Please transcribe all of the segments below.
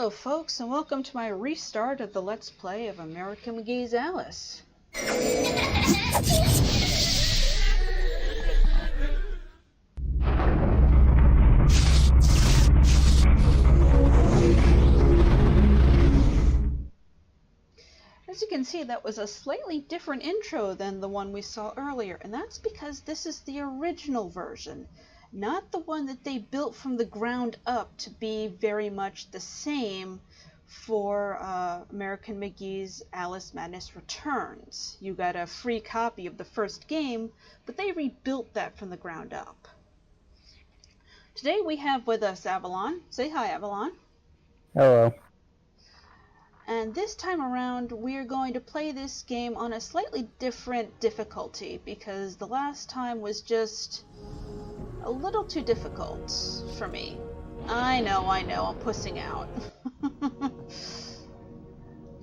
Hello folks, and welcome to my restart of the Let's Play of American McGee's Alice. As you can see, that was a slightly different intro than the one we saw earlier, and that's because this is the original version, not the one that they built from the ground up to be very much the same for American McGee's Alice Madness Returns. You got a free copy of the first game, but they rebuilt that from the ground up. Today we have with us Avalon. Say hi, Avalon. Hello. And this time around, we're going to play this game on a slightly different difficulty, because the last time was just a little too difficult for me. I know, I'm pussing out.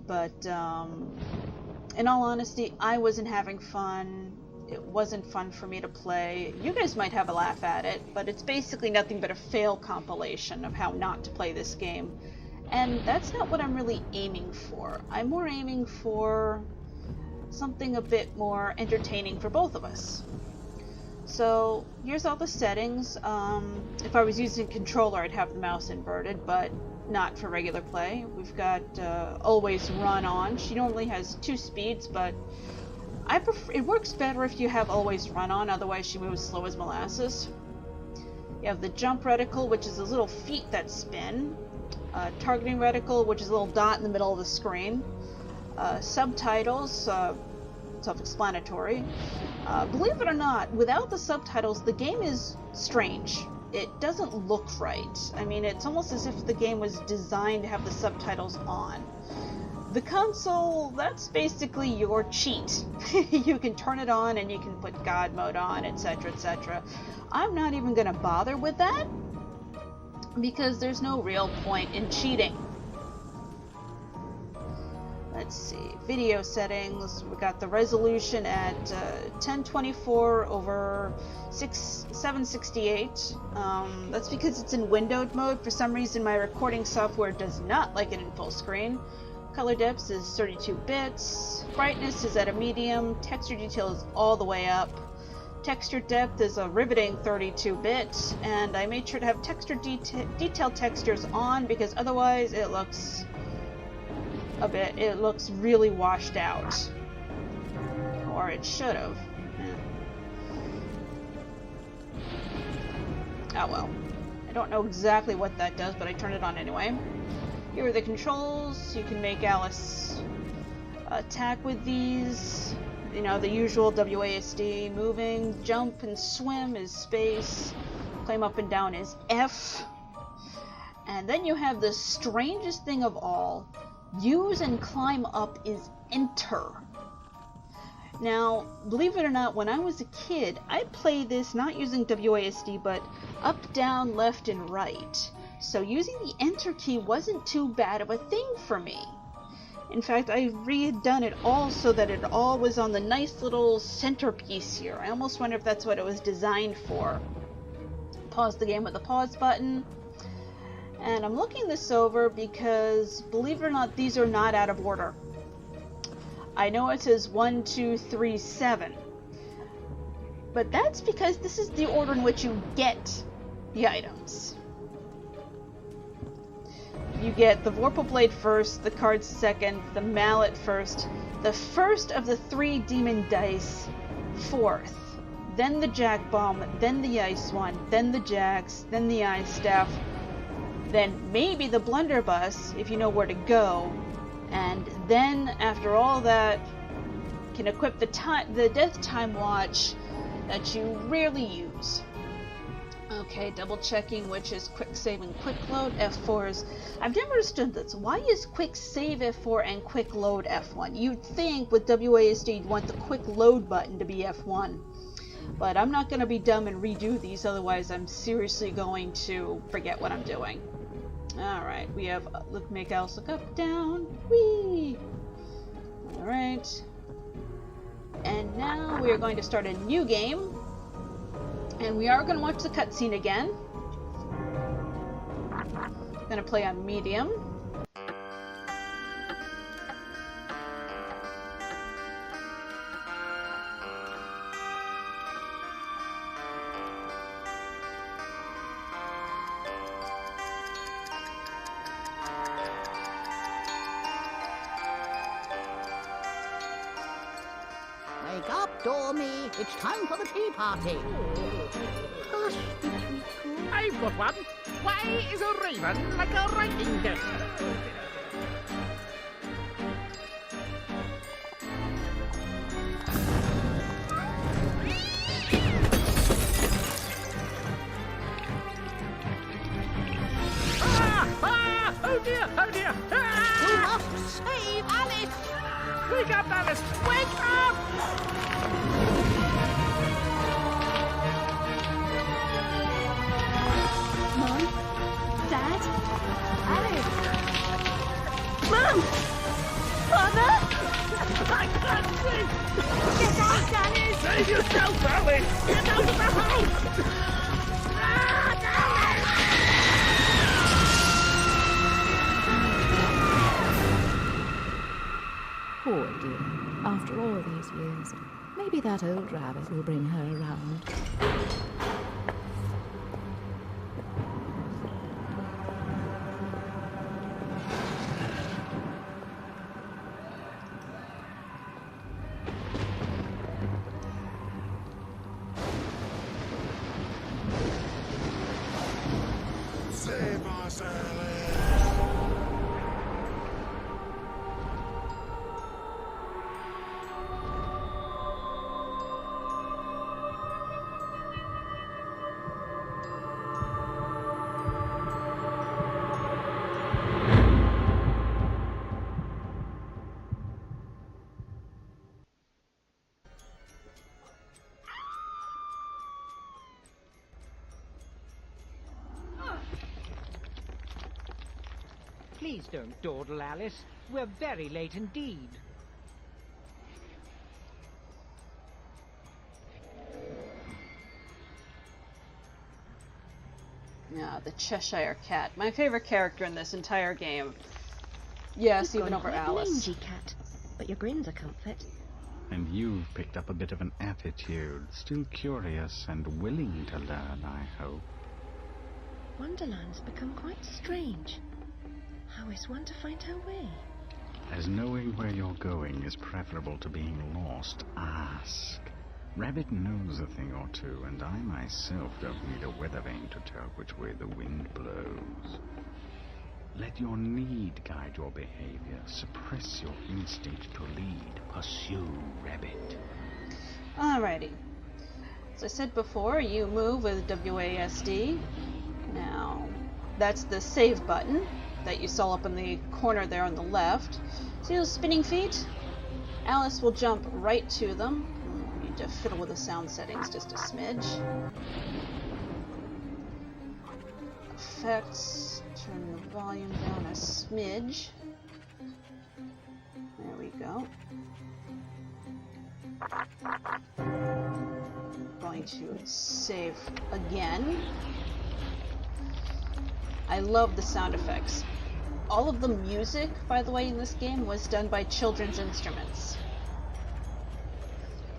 But, in all honesty, I wasn't having fun. It wasn't fun for me to play. You guys might have a laugh at it, but it's basically nothing but a fail compilation of how not to play this game. And that's not what I'm really aiming for. I'm more aiming for something a bit more entertaining for both of us. So here's all the settings. If I was using a controller, I'd have the mouse inverted, but not for regular play. We've got always run on. She normally has 2 speeds, but I prefer, it works better if you have always run on, otherwise she moves slow as molasses. You have the jump reticle, which is those little feet that spin. Targeting reticle, which is a little dot in the middle of the screen. Subtitles, self-explanatory. Believe it or not, without the subtitles, the game is strange. It doesn't look right. I mean, it's almost as if the game was designed to have the subtitles on. The console, that's basically your cheat. You can turn it on and you can put God mode on, etc., etc. I'm not even going to bother with that, because there's no real point in cheating. Let's see, video settings. We got the resolution at 1024 over 768. That's because it's in windowed mode. For some reason my recording software does not like it in full screen. Color depth is 32 bits. Brightness is at a medium. Texture detail is all the way up. Texture depth is a riveting 32 bits, and I made sure to have texture detail textures on, because otherwise it looks really washed out. Or it should have. Oh well. I don't know exactly what that does, but I turned it on anyway. Here are the controls. You can make Alice attack with these. You know, the usual WASD. Moving, jump, and swim is space. Climb up and down is F. And then you have the strangest thing of all. Use and climb up is Enter. Now, believe it or not, when I was a kid, I played this not using WASD, but up, down, left, and right. So using the Enter key wasn't too bad of a thing for me. In fact, I redone it all so that it all was on the nice little centerpiece here. I almost wonder if that's what it was designed for. Pause the game with the pause button. And I'm looking this over because, believe it or not, these are not out of order. I know it says 1, 2, 3, 7. But that's because this is the order in which you get the items. You get the Vorpal Blade first, the cards second, the Mallet first, the first of the 3 Demon Dice fourth, then the Jack Bomb, then the Ice one, then the Jacks, then the Ice Staff, then maybe the Blunderbuss, if you know where to go, and then after all that, can equip the Death Time Watch that you rarely use. Okay, double checking which is quick save and quick load. F4s. I've never understood this. Why is quick save F4 and quick load F1? You'd think with WASD you'd want the quick load button to be F1. But I'm not going to be dumb and redo these, otherwise I'm seriously going to forget what I'm doing. Alright, we have make Alice look up, down, whee! Alright. And now we are going to start a new game. And we are going to watch the cutscene again. I'm going to play on medium. It's time for the tea party. Hush, Tweedledee. I've got one. Why is a raven like a writing desk? Oh dear, oh dear! We must save Alice. Wake up, Alice! Wake up! Mom? Dad? Alice. Mom! Father? I can't see! Get out, Alice. Save yourself, Alice! Get out of the house! Poor dear. After all these years, maybe that old rabbit will bring her around. Save us, Alice! Please don't dawdle, Alice. We're very late indeed. Yeah, the Cheshire Cat. My favorite character in this entire game. Yes, You've even gone over quite Alice. mangy, Cat, but your grin's a comfort. And you've picked up a bit of an attitude. Still curious and willing to learn, I hope. Wonderland's become quite strange. How is one to find her way? As knowing where you're going is preferable to being lost, ask. Rabbit knows a thing or two, and I myself don't need a weather vane to tell which way the wind blows. Let your need guide your behavior. Suppress your instinct to lead. Pursue, Rabbit. Alrighty. As I said before, you move with WASD. Now, that's the save button that you saw up in the corner there on the left. See those spinning feet? Alice will jump right to them. Need to fiddle with the sound settings just a smidge. Effects, turn the volume down a smidge. There we go. Going to save again. I love the sound effects. All of the music, by the way, in this game was done by children's instruments.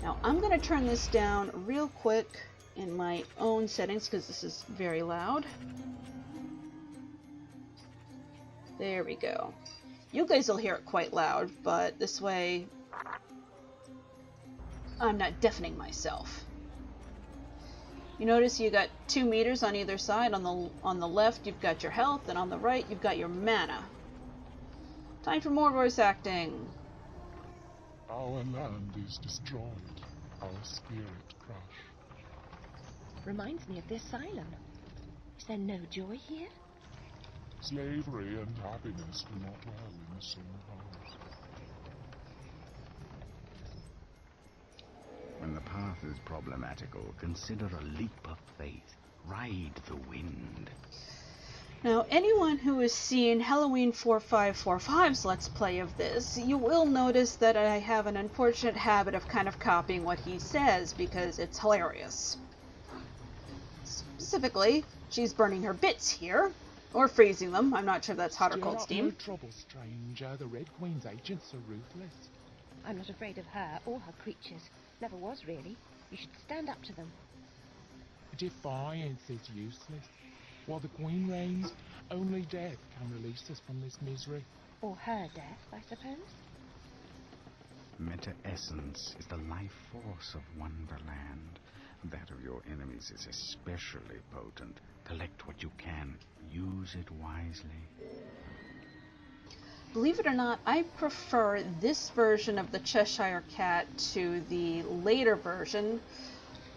Now, I'm going to turn this down real quick in my own settings because this is very loud. There we go. You guys will hear it quite loud, but this way I'm not deafening myself. You notice you got 2 meters on either side. On the left you've got your health, and on the right you've got your mana. Time for more voice acting. Our land is destroyed, our spirit crushed. Reminds me of the asylum. Is there no joy here? Slavery and happiness do not dwell in the same house. When the path is problematical, consider a leap of faith. Ride the wind. Now, anyone who has seen Halloween 4545's Let's Play of this, you will notice that I have an unfortunate habit of kind of copying what he says because it's hilarious. Specifically, she's burning her bits here, or freezing them. I'm not sure if that's hot or cold steam. No trouble, stranger. The Red Queen's agents are ruthless. I'm not afraid of her or her creatures. Never was, really. You should stand up to them. Defiance is useless. While the Queen reigns, only death can release us from this misery. Or her death, I suppose. Meta-essence is the life force of Wonderland. That of your enemies is especially potent. Collect what you can. Use it wisely. Believe it or not, I prefer this version of the Cheshire Cat to the later version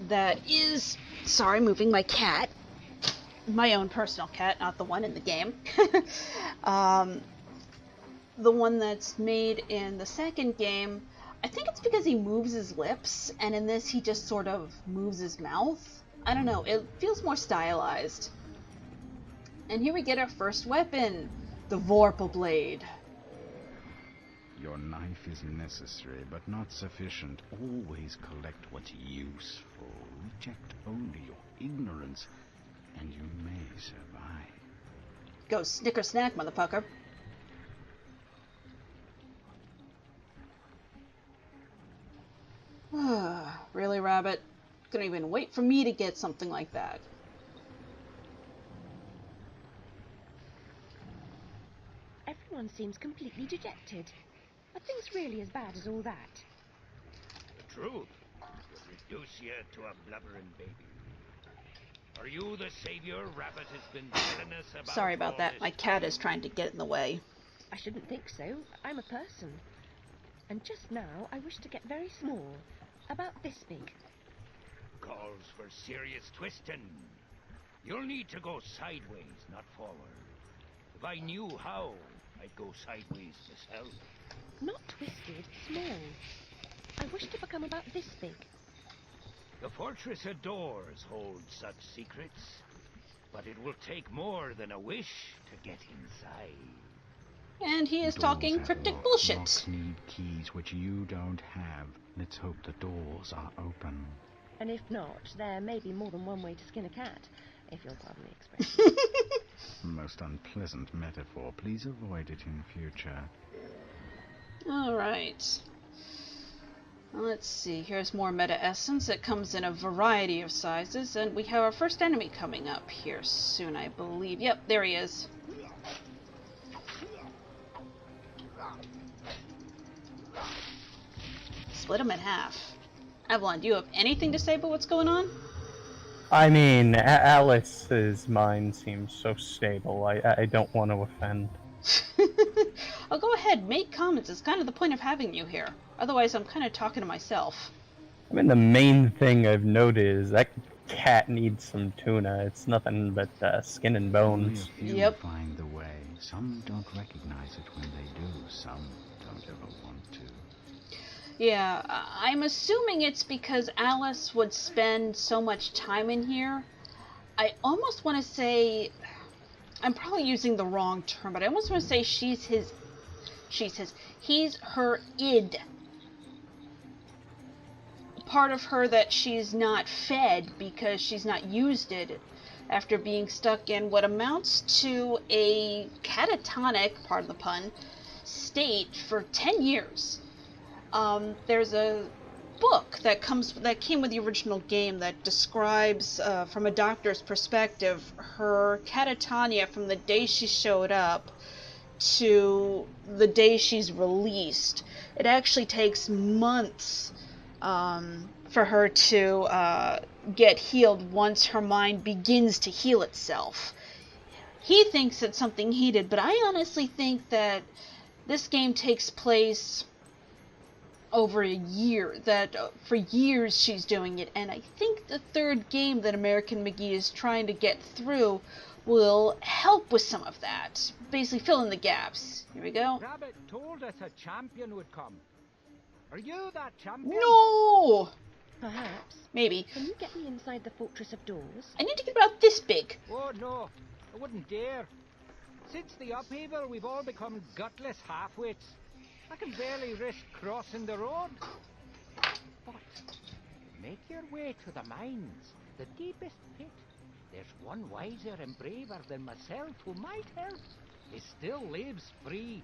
that is... Sorry, moving my cat. My own personal cat, not the one in the game. The one that's made in the second game, I think it's because he moves his lips, and in this he just sort of moves his mouth. I don't know, it feels more stylized. And here we get our first weapon, the Vorpal Blade. Your knife is necessary, but not sufficient. Always collect what's useful. Reject only your ignorance, and you may survive. Go snicker snack, motherfucker. Really, Rabbit? Couldn't even wait for me to get something like that. Everyone seems completely dejected. Are things really as bad as all that? The truth would reduce you to a blubbering baby. Are you the savior Rabbit has been telling us about? Sorry about that. My cat is trying to get in the way. I shouldn't think so. I'm a person. And just now, I wish to get very small. About this big. Calls for serious twisting. You'll need to go sideways, not forward. If I knew how, I'd go sideways myself. Not twisted, small. I wish to become about this big. The Fortress of Doors holds such secrets, but it will take more than a wish to get inside. And he is Doors talking have cryptic locks. bullshit. Locks need keys which you don't have. Let's hope the doors are open. And if not, there may be more than one way to skin a cat, if you'll pardon the expression. Most unpleasant metaphor. Please avoid it in future. Alright. Let's see. Here's more Meta Essence. It comes in a variety of sizes, and we have our first enemy coming up here soon, I believe. Yep, there he is. Split him in half. Avalon, do you have anything to say about what's going on? I mean, Alice's mind seems so stable. I don't want to offend. Oh, go ahead, make comments. It's kind of the point of having you here. Otherwise, I'm kind of talking to myself. I mean, the main thing I've noted is that cat needs some tuna. It's nothing but skin and bones. You Yep. find the way. Some don't recognize it when they do. Some don't ever want to. Yeah, I'm assuming it's because Alice would spend so much time in here. I almost want to say, I'm probably using the wrong term, but I almost want to say he's her id. Part of her that she's not fed because she's not used it after being stuck in what amounts to a catatonic, pardon the pun, state for 10 years. There's a book that came with the original game that describes, from a doctor's perspective, her catatonia from the day she showed up to the day she's released. It actually takes months for her to get healed once her mind begins to heal itself. He thinks it's something he did, but I honestly think that this game takes place over a year, that for years she's doing it, and I think the third game that American McGee is trying to get through will help with some of that. Basically fill in the gaps. Here we go. Rabbit told us a champion would come. Are you that champion? No! Perhaps. Maybe. Can you get me inside the Fortress of Doors? I need to get about this big. Oh no, I wouldn't dare. Since the upheaval, we've all become gutless half-wits. I can barely risk crossing the road. But make your way to the mines, the deepest pit. There's one wiser and braver than myself who might help. He still lives free